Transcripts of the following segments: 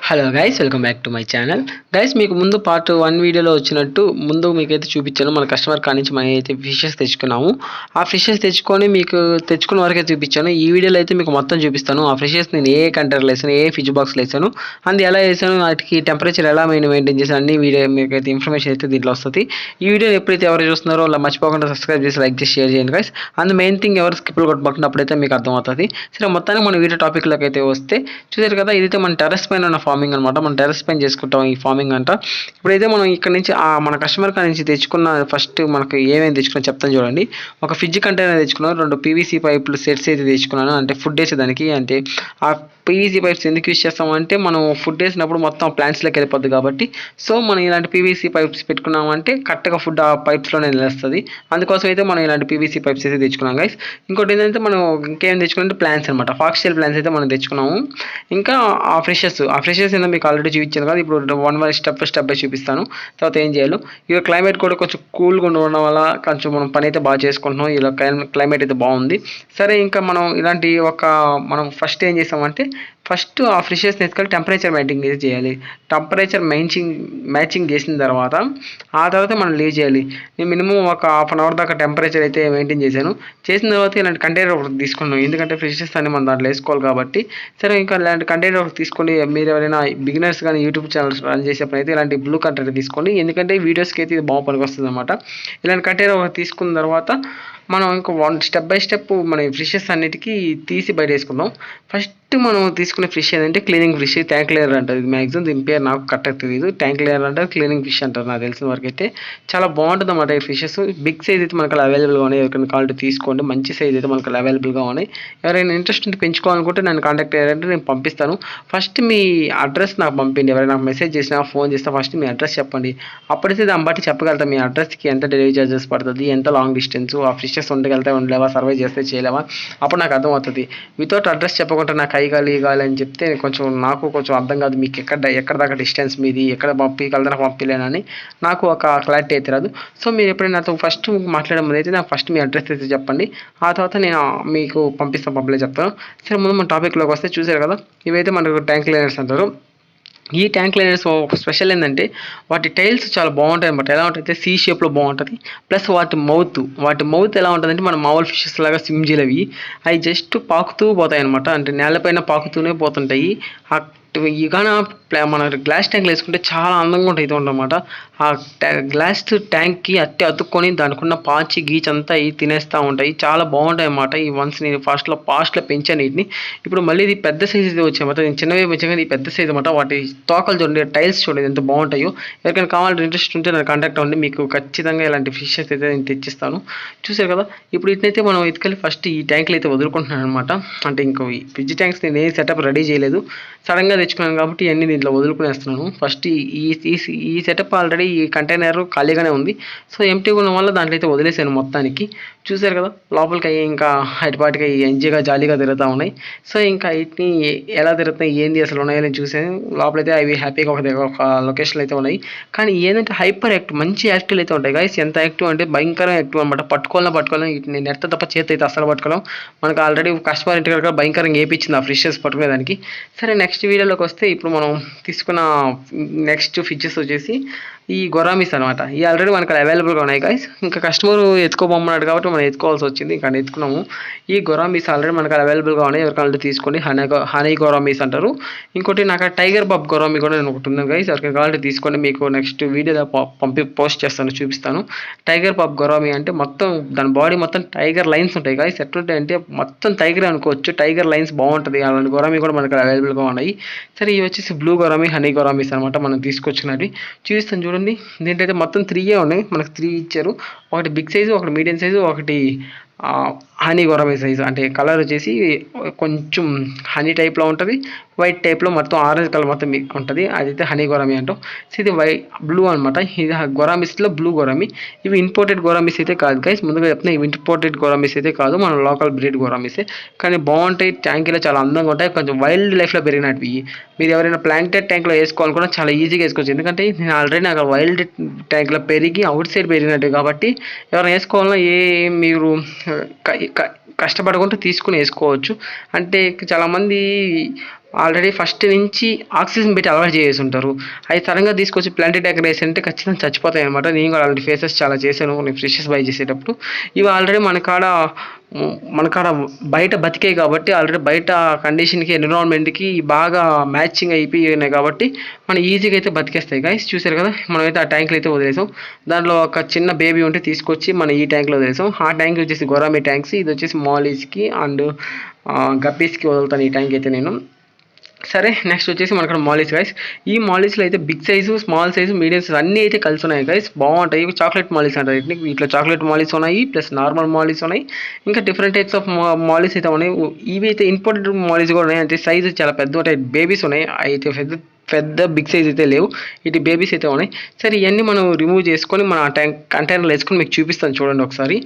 Hello guys, welcome back to my channel. Guys, మీకు ముందు part 1 వీడియోలో వచ్చినట్టు ముందు మీకైతే చూపించాను. మన కస్టమర్ కాడ నుంచి మనం అయితే ఫిషెస్ తెచ్చుకున్నాము. ఆ ఫిషెస్ తెచ్చుకొని మీకు తెచ్చుకున్న వరకే చూపించాను. ఈ వీడియోలో అయితే మీకు మొత్తం చూపిస్తాను. ఆ ఫిషెస్ నేను ఏ కంటైనర్లో వేసాను, ఏ ఫిష్ బాక్స్లో వేసాను, అండ్ ఎలా వేసాను, వాటికి టెంపరేచర్ ఎలా మెయింటైన్ చేశాను, అన్ని వీడియో మీకైతే ఇన్ఫర్మేషన్ అయితే దీంట్లో వస్తుంది. ఈ వీడియో ఎప్పుడైతే ఎవరు చూస్తున్నారో అలా మర్చిపోకుండా సబ్స్క్రైబ్ చేసి లైక్ చేసి షేర్ చేయండి గైస్. అండ్ మెయిన్ థింగ్ ఎవరు స్కిప్లు కొట్టబోకుండా అప్పుడైతే మీకు అర్థమవుతుంది. సరే, మొత్తానికి మన వీడియో టాపిక్లోకి అయితే వస్తే చూసారు కదా, ఇదైతే మన టెర్రస్ పైన ఉన్న ఫార్మింగ్ అనమాట. మనం టెర్రస్ పైన చేసుకుంటాం ఈ ఫార్మింగ్ అంట. ఇప్పుడైతే మనం ఇక్కడ నుంచి మన కస్టమర్ కాడ నుంచి తెచ్చుకున్న ఫస్ట్ మనకు ఏమేమి తెచ్చుకున్నా చెప్తాను చూడండి. ఒక ఫ్రిడ్జ్ కంటైనర్ తెచ్చుకున్నాను, 2 పీవీసీ పైపులు సెట్స్ అయితే తెచ్చుకున్నాను, అంటే ఫుడ్ వేసేదానికి. అంటే ఆ పీవీసీ పైప్స్ ఎందుకు యూజ్ చేస్తామంటే మనం ఫుడ్ వేసినప్పుడు మొత్తం ప్లాంట్స్లోకి వెళ్ళిపోద్ది కాబట్టి. సో మనం ఇలాంటి పీవీసీ పైప్స్ పెట్టుకున్నామంటే కరెక్ట్గా ఫుడ్ ఆ పైప్స్లోనే నిలుస్తుంది. అందుకోసం అయితే మనం ఇలాంటి పీవీసీ పైప్స్ అయితే తెచ్చుకున్నాం గైస్. ఇంకోటి ఏంటంటే మనం ఇంకేం తెచ్చుకుంటే ప్లాంట్స్ అనమాట, ఫాక్స్టైల్ ప్లాంట్స్ అయితే మనం తెచ్చుకున్నాము. ఇంకా ఆ ఫ్రెషెస్ ఏంటో మీకు ఆల్రెడీ చూపించాను కదా. ఇప్పుడు 1 స్టెప్ బై చూపిస్తాను. తర్వాత ఏం చేయాలో. ఇక క్లైమేట్ కూడా కొంచెం కూల్గా ఉండడం వల్ల కొంచెం మనం పని అయితే బాగా చేసుకుంటున్నాం. ఇలా క్లైమేట్ అయితే బాగుంది. సరే, ఇంకా మనం ఇలాంటి మనం ఫస్ట్ ఏం చేసామంటే ఫస్ట్ ఆ ఫిషెస్ని ఎత్తుకొని టెంపరేచర్ మెయింటైన్ చేయాలి. టెంపరేచర్ మ్యాచింగ్ చేసిన తర్వాత ఆ తర్వాత మనం లీవ్ చేయాలి. నేను మినిమం ఒక ½ అవర్ దాకా టెంపరేచర్ అయితే మెయింటైన్ చేసిన తర్వాత ఇలాంటి కంటైనర్ ఒకటి తీసుకున్నాం, ఎందుకంటే ఫిషెస్ అన్ని మనం దాంట్లో వేసుకోవాలి కాబట్టి. సరే, ఇంకా ఇలాంటి కంటైనర్ ఒకటి తీసుకొని మీరు ఎవరైనా బిగినర్స్ కానీ యూట్యూబ్ ఛానల్స్ రన్ చేసేప్పుడు అయితే ఇలాంటి బ్లూ కంటైనర్ తీసుకోండి, ఎందుకంటే వీడియోస్కి అయితే ఇది బాగా పనికొస్తుంది అనమాట. ఇలాంటి కంటైనర్ ఒకటి తీసుకున్న తర్వాత మనం ఇంకా స్టెప్ బై స్టెప్ మన ఫిషెస్ అన్నిటికీ తీసి బయట వేసుకుందాం. ఫస్ట్ మనం తీసుకునే ఫిష్ ఏంటంటే క్లీనింగ్ ఫిష్, ట్యాంక్ లేయర్ అంటారు. ఇది మ్యాక్సిమం దీని పేరు నాకు కరెక్ట్గా తెలియదు. ట్యాంక్ లేయర్ అంటారు, క్లీనింగ్ ఫిష్ అంటారు నాకు తెలిసిన వరకు అయితే. చాలా బాగుంటుంది అన్నమాట ఈ ఫిషెస్. బిగ్ సైజ్ అయితే మనకు అవైలబుల్గా ఉన్నాయి, ఎవరికైనా కావాలంటే తీసుకోండి. మంచి సైజ్ అయితే మనకు అవైలబుల్గా ఉన్నాయి. ఎవరైనా ఇంట్రెస్ట్ ఉంటే పెంచుకోవాలనుకుంటే నన్ను కాంటాక్ట్ అయ్యారంటే నేను పంపిస్తాను. ఫస్ట్ మీ అడ్రస్ నాకు పంపిండి. ఎవరైనా నాకు మెసేజ్ చేసినా ఫోన్ చేస్తే ఫస్ట్ మీ అడ్రస్ చెప్పండి. అప్పుడైతే దాన్ని బట్టి చెప్పగలుగుతాం మీ అడ్రస్కి ఎంత డెలివరీ చార్జెస్ పడుతుంది, ఎంత లాంగ్ డిస్టెన్స్, ఆ ఫిషెస్ ఉండలేవా, సర్వే చేస్తే చేయలేవా, అప్పుడు నాకు అర్థమవుతుంది. వితౌట్ అడ్రస్ చెప్పకుండా నాకు ఇగాలి అని చెప్తే నాకు కొంచెం అర్థం కాదు. మీకు ఎక్కడ దాకా డిస్టెన్స్ మీది, ఎక్కడ పంపించగలదా పంపించలేనని నాకు ఒక క్లారిటీ అయితే రాదు. సో మీరు ఎప్పుడైనా నాతో ఫస్ట్ మాట్లాడే ముందు అయితే నాకు ఫస్ట్ మీ అడ్రస్ అయితే చెప్పండి. ఆ తర్వాత నేను మీకు పంపలే చెప్తాను. సరే, ముందు మన టాపిక్లోకి వస్తే చూసారు కదా, ఇవైతే మనకు ట్యాంక్ క్లీనర్స్ అంటారు. ఈ ట్యాంక్ క్లీనర్స్ ఒక స్పెషల్ ఏంటంటే వాటి టైల్స్ చాలా బాగుంటాయి అనమాట. ఎలా ఉంటుంది, సి షేప్లో బాగుంటుంది. ప్లస్ వాటి మౌత్ ఎలా ఉంటుందంటే మన మామూలు ఫిషెస్ లాగా సింజిల్ అవి జస్ట్ పాకుతూ పోతాయి అనమాట. అంటే నేలపైన పాకుతూనే పోతుంటాయి. ఇక మన గ్లాస్ ట్యాంక్లు వేసుకుంటే చాలా అందంగా ఉంటాయి అనమాట. ఆ గ్లాస్ ట్యాంక్కి అతుక్కొని దానికి ఉన్న పాచి గీచ్ అంతా తినేస్తూ ఉంటాయి. చాలా బాగుంటాయి అన్నమాట. ఈ వన్స్ నేను ఫాస్ట్లో పెంచాను వీటిని. ఇప్పుడు మళ్ళీ ఇది పెద్ద సైజ్ అయితే వచ్చాయన్నమాట. నేను చిన్నవి పెంచాను కానీ ఇది పెద్ద సైజ్ అనమాట. వాటి తోకలు చూడండి, టైల్స్ చూడండి ఎంత బాగుంటాయో. ఎవరికైనా కావాలంటే ఇంట్రెస్ట్ ఉంటే నాకు కాంటాక్ట్ అవ్వండి, మీకు ఖచ్చితంగా ఇలాంటి ఫిషెస్ అయితే నేను తెచ్చిస్తాను. చూసారు కదా, ఇప్పుడు ఇట్నైతే మనం ఎత్తుకెళ్ళి ఫస్ట్ ఈ ట్యాంకులు అయితే వదులుకుంటున్నాను అనమాట. అంటే ఇంకో ఈ ఫ్రిడ్జ్ ట్యాంక్స్ నేను ఏ సెటప్ రెడీ చేయలేదు, సడన్గా తెచ్చుకున్నాను కాబట్టి ఇవన్నీ దీంట్లో వదులుకునేస్తున్నాను. ఫస్ట్ ఈ సెటప్ ఆల్రెడీ ఈ కంటైనర్ ఖాళీగానే ఉంది. సో ఎంటీగా ఉన్న వల్ల దాంట్లో అయితే వదిలేసాను మొత్తానికి. చూసారు కదా, లోపలికి అయ్యి ఇంకా హైట్పాటికి ఎంజీగా జాలీగా తిరుగుతూ ఉన్నాయి. సో ఇంకా వీటిని ఎలా తిరుగుతున్నాయి, ఏంది అసలు ఉన్నాయని చూసాను. లోపలైతే అవి హ్యాపీగా ఒక లొకేషన్లో అయితే ఉన్నాయి. కానీ ఏంటంటే హైపర్ యాక్టివ్, మంచి యాక్టివ్లు అయితే ఉంటాయి గైస్. ఎంత యాక్టివ్ అంటే భయంకరం యాక్టివ్ అనమాట. పట్టుకోవాలి వీటిని నెట్ తప్ప చేతి అయితే అసలు పట్టుకోలేం. మనకు ఆల్రెడీ కస్టమర్ ఇంటి దగ్గర భయంకరంగా వేయించింది ఆ ఫిషెస్ పట్టుకునేదానికి. సరే, నెక్స్ట్ వీడియోలోకి వస్తే ఇప్పుడు మనం తీసుకున్న నెక్స్ట్ ఫిషెస్ వచ్చేసి ఈ గొరామిస్ అనమాట. ఈ ఆల్రెడీ మనకు అవైలబుల్గా ఉన్నాయి గైస్. ఇంకా కస్టమర్ ఎత్తుకోబొమ్మన్నాడు కాబట్టి మనం ఎత్తుకోవాల్సి వచ్చింది, ఇంకా ఎత్తుకున్నాము. ఈ గొరామిస్ ఆల్రెడీ మనకు అవైలబుల్గా ఉన్నాయి, ఎవరికైనా తీసుకోండి. హనీ గొరామిస్ అంటారు. ఇంకోటి నాకు టైగర్ బాబ్ గొరామి కూడా నేను ఒకటి ఉంది గైస్, ఎవరికైనా కావాలంటే తీసుకోండి. మీకు నెక్స్ట్ వీడియో పోస్ట్ చేస్తాను, చూపిస్తాను. టైగర్ బాబ్ గొరామి అంటే మొత్తం దాని బాడీ మొత్తం టైగర్ లైన్స్ ఉంటాయి గైస్. ఎట్లుంటాయి అంటే మొత్తం టైగర్ అనుకోవచ్చు, టైగర్ లైన్స్ బాగుంటుంది. అలాంటి గొరామి కూడా మనకు అవైలబుల్గా ఉన్నాయి. సరే, ఇవి వచ్చేసి బ్లూ గొరామి, హనీ గొరామిస్ అనమాట. మనం తీసుకొచ్చినవి చూపిస్తాను చూడండి. దీంట్లో అయితే మొత్తం 3 ఉన్నాయి, మనకు 3 ఇచ్చారు. ఒకటి బిగ్ సైజు, ఒకటి మీడియం సైజు, ఒకటి హనీ గొరామి సైజు. అంటే కలర్ వచ్చేసి కొంచెం హనీ టైప్లో ఉంటుంది, వైట్ టైప్లో మొత్తం ఆరెంజ్ కలర్ మొత్తం ఉంటుంది. అదైతే హనీ గొరామి అంటాం. సో ఇది బ్లూ అనమాట. ఇది గొరామిస్లో బ్లూ గొరామి. ఇవి ఇంపోర్టెడ్ గొరామిస్ అయితే కాదు గైస్, ముందుగా చెప్తున్నా. ఇవి ఇంపోర్టెడ్ గొరామిస్ అయితే కాదు, మన లోకల్ బ్రీడ్ గొరామిసే. కానీ బాగుంటాయి, ట్యాంకీలో చాలా అందంగా ఉంటాయి. కొంచెం వైల్డ్ లైఫ్లో పెరిగినట్టు. మీరు ఎవరైనా ప్లాంటెడ్ ట్యాంక్లో వేసుకోవాలనుకున్నా చాలా ఈజీగా వేసుకోవచ్చు, ఎందుకంటే నేను ఆల్రెడీ నాకు వైల్డ్ ట్యాంక్లో పెరిగి అవుట్ సైడ్ పెరిగినట్టు కాబట్టి ఎవరైనా వేసుకోవాలన్నా మీరు కష్టపడకుండా తీసుకుని వేసుకోవచ్చు. అంటే చాలామంది ఆల్రెడీ ఫస్ట్ నుంచి ఆక్సిజన్ పెట్టి అలవాటు చేసి ఉంటారు. అవి సడన్‌గా తీసుకొచ్చి ప్లాంటెడ్ ఎగ్ రైస్ అంటే ఖచ్చితంగా చచ్చిపోతాయన్నమాట. నేను కూడా అలాంటి ఫేసెస్ చాలా చేశాను నేను ఫిషెస్ బై చేసేటప్పుడు. ఇవి ఆల్రెడీ మన కాడ బయట బతికాయి కాబట్టి ఆల్రెడీ బయట కండిషన్‌కి, ఎన్విరాన్మెంట్‌కి బాగా మ్యాచింగ్ అయిపోయినాయి కాబట్టి మనం ఈజీగా అయితే బతికేస్తాయి గైస్. చూసారు కదా! మనమైతే ఆ ట్యాంక్‌లో అయితే వదిలేసాం. దాంట్లో ఒక చిన్న బేబీ ఉంటే తీసుకొచ్చి మనం ఈ ట్యాంక్‌లో వదిలేసాం. ఆ ట్యాంక్ వచ్చేసి గొరామి ట్యాంక్స్. ఇది వచ్చేసి మాలీస్‌కి అండ్ గప్పీస్‌కి వదులుతాను ఈ ట్యాంక్ అయితే నేను. సరే నెక్స్ట్ వచ్చేసి మనక్కడ మాలీస్ గైస్. ఈ మాలీస్‌లో అయితే big size, small size, medium size అన్నీ అయితే కలిసి ఉన్నాయి గైస్. బాగుంటాయి. ఇవి చాక్లెట్ మాలీస్ అంటారు వీటిని. వీటిలో చాక్లెట్ మాలీస్ ఉన్నాయి. ప్లస్ నార్మల్ మాలీస్ ఉన్నాయి. ఇంకా డిఫరెంట్ టైప్స్ ఆఫ్ మాలీస్ అయితే ఉన్నాయి. ఇవి అయితే ఇంపోర్టెడ్ మాలీస్ కూడా ఉన్నాయి. అంటే సైజు చాలా పెద్దగా ఉంటాయి. బేబీస్ ఉన్నాయి. అయితే పెద్ద పెద్ద బిగ్ సైజ్ అయితే లేవు. ఇటు బేబీస్ అయితే ఉన్నాయి. సరే ఇవన్నీ మనం రిమూవ్ చేసుకొని మన ట్యాంక్ కంటైనర్‌లో వేసుకొని మీకు చూపిస్తాను చూడండి ఒకసారి.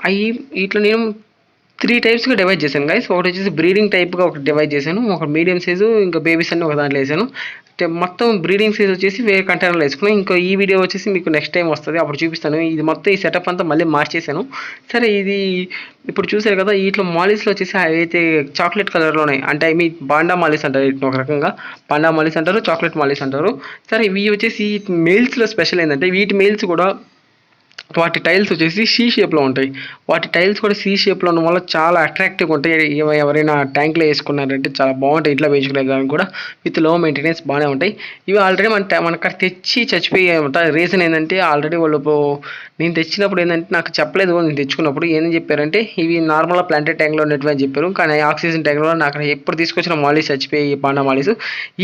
అయి ఇట్లా నేను 3 టైప్స్‌గా డివైడ్ చేశాను గైస్. ఒకటొచ్చేసి బ్రీడింగ్ టైప్‌గా ఒకటి డివైడ్ చేశాను. ఒక మీడియం సైజు, ఇంకా బేబీస్ అన్నీ ఒక దాంట్లో ఏసాను. మొత్తం బ్రీడింగ్ సైజ్ వచ్చేసి వేరే కంటైనర్‌లో ఏసుకున్నాను. ఇంకా ఈ వీడియో వచ్చేసి మీకు నెక్స్ట్ టైమ్ వస్తది. అప్పుడు చూపిస్తాను. ఇది మొత్తం ఈ సెటప్ అంతా మళ్ళీ మార్చేశాను. సరే ఇది ఇప్పుడు చూసారు కదా! ఈటిలో మాలీస్‌లో వచ్చేసి అవైతే చాక్లెట్ కలర్‌లో ఉన్నాయి. అంటే ఐ మీన్ పాండా మాలీస్ అంటారు వీటిని ఒక రకంగా. పాండా మాలీస్ అంటారు, చాక్లెట్ మాలీస్ అంటారు. సరే ఇవి వచ్చేసి మేల్స్‌లో స్పెషల్ ఏందంటే వీటి మేల్స్ కూడా వాటి టైల్స్ వచ్చేసి సి షేప్‌లో ఉంటాయి. వాటి టైల్స్ కూడా సి షేప్‌లో ఉండడం వల్ల చాలా అట్రాక్టివ్‌గా ఉంటాయి. ఎవరైనా ట్యాంక్‌లో ఏసుకున్నారంటే చాలా బాగుంటాయి. ఇంట్లో పెంచుకునేదానికి కూడా విత్ లో మెయింటెనెన్స్ బాగానే ఉంటాయి. ఇవి ఆల్రెడీ మనకాడ తెచ్చి చచ్చిపోయాయన్నమాట. రీజన్ ఏందంటే ఆల్రెడీ వాళ్ళు నేను తెచ్చినప్పుడు ఏందంటే నాకు చెప్పలేదు నేను తెచ్చుకున్నప్పుడు. ఏమని చెప్పారంటే ఇవి నార్మల్‌గా ప్లాంటెడ్ ట్యాంక్‌లో ఉన్నటివి అని చెప్పారు. కానీ ఆక్సిజన్ ట్యాంక్‌లో నాకు ఎప్పుడు తీసుకొచ్చిన మాలీస్ చచ్చిపోయాయి పాండా మాలీస్.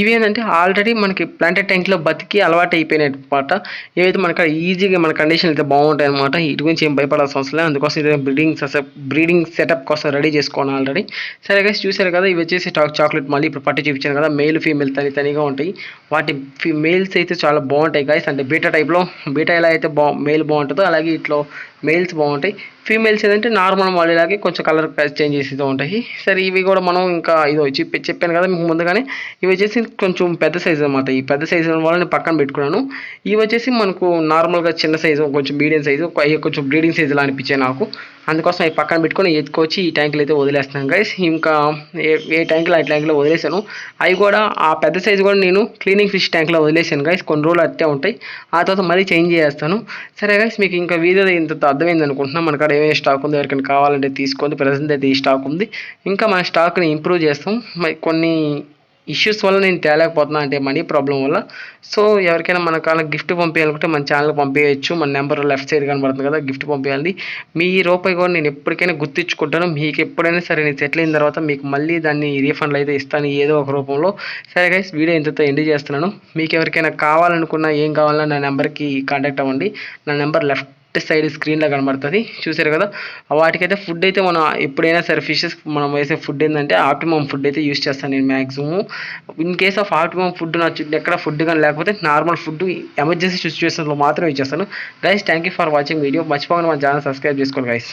ఇవేంటంటే ఆల్రెడీ మనకి ప్లాంటెడ్ ట్యాంక్‌లో బతికి అలవాటు అయిపోయినాయన్నమాట. ఏవైతే మనకు ఈజీగా మన కండిషన్ అయితే బాగుంటాయన్నమాట. వీటి గురించి ఏం భయపడాల్సిన అవసరం లేదు. అందుకోసం ఇది బ్రీడింగ్ సెటప్ కోసం రెడీ చేసుకోను ఆల్రెడీ. సరే గైస్ చూసారు కదా! ఇవి వచ్చేసి చాక్లెట్ మాలీ ఇప్పుడు పట్టి చూపించాను కదా! మేల్, ఫీమేల్ తనిగా ఉంటాయి. వాటి మేల్స్ అయితే చాలా బాగుంటాయి గైస్. అంటే బీటా ఎలా అయితే మేల్ బాగుంటుందో అలాగే ఇట్లో మేల్స్ బాగుంటాయి. ఫీమేల్స్ ఏంటంటే నార్మల్ మాలీలాగే కొంచెం కలర్ చేంజ్ చేస్తూ ఉంటాయి. సరే ఇవి కూడా మనం ఇంకా ఇదో చెప్పాను కదా మీకు ముందుగానే. ఇవి వచ్చేసి కొంచెం పెద్ద సైజు అనమాట. ఈ పెద్ద సైజు వల్ల నేను పక్కన పెట్టుకున్నాను. ఇవి వచ్చేసి మనకు నార్మల్‌గా చిన్న సైజు, కొంచెం మీడియం సైజు, అవి కొంచెం బ్రీడింగ్ సైజులా అనిపించాయి నాకు. అందుకోసం అవి పక్కన పెట్టుకొని ఎత్తుకొచ్చి ఈ ట్యాంక్‌లో అయితే వదిలేస్తున్నాను గైస్. ఇంకా ఏ ట్యాంక్‌లో ఆ ట్యాంక్‌లో వదిలేసాను. అవి కూడా ఆ పెద్ద సైజు కూడా నేను క్లీనింగ్ ఫిష్ ట్యాంక్‌లో వదిలేసాను గైస్. కొన్ని రోజులు అట్టే ఉంటాయి. ఆ తర్వాత మళ్ళీ చేంజ్ చేసేస్తాను. సరే గైస్ మీకు ఇంకా వీడియోలో ఇంత అర్థమైంది అనుకుంటున్నా. మన కాడ ఏమేమి స్టాక్ ఉందో ఎవరికైనా కావాలంటే తీసుకోండి. ప్రెజెంట్ అయితే ఈ స్టాక్ ఉంది. ఇంకా మన స్టాక్‌ని ఇంప్రూవ్ చేస్తాం. మరి కొన్ని ఇష్యూస్ వల్ల నేను తేలేకపోతున్నా అంటే మనీ ప్రాబ్లమ్ వల్ల. సో ఎవరికైనా మన కాళ్ళ గిఫ్ట్ పంపించాలనుకుంటే మన ఛానల్‌కి పంపించచ్చు. మన నెంబర్ లెఫ్ట్ సైడ్ కనబడుతుంది కదా! గిఫ్ట్ పంపించాలి. మీ రూపాయి కూడా నేను ఎప్పటికైనా గుర్తుంచుకుంటాను. మీకు ఎప్పుడైనా సరే నేను సెటిల్ అయిన తర్వాత మీకు మళ్ళీ దాన్ని రీఫండ్‌లు అయితే ఇస్తాను ఏదో ఒక రూపంలో. సరే గైస్ వీడియో ఇంతతో ఎండ్ చేస్తున్నాను. మీకు ఎవరికైనా కావాలనుకున్నా ఏం కావాలన్నా నా నెంబర్‌కి కాంటాక్ట్ అవ్వండి. నా నెంబర్ లెఫ్ట్ సైడ్ స్క్రీన్‌లో కనబడుతది. చూసారు కదా! వాటికైతే ఫుడ్ అయితే మనం ఎప్పుడైనా సరే ఫిషెస్ మనం వేసే ఫుడ్ ఏందంటే ఆప్టిమమ్ ఫుడ్ అయితే యూజ్ చేస్తాను నేను maximum. In case of optimum food నా చుట్టూ ఎక్కడ ఫుడ్ గాని లేకపోతే నార్మల్ ఫుడ్ ఎమర్జెన్సీ సిట్యుయేషన్స్‌లో మాత్రమే ఇచ్చేస్తాను. Guys thank you for watching video. మర్చిపోకుండా మన ఛానల్ సబ్స్క్రైబ్ చేసుకోండి గైస్.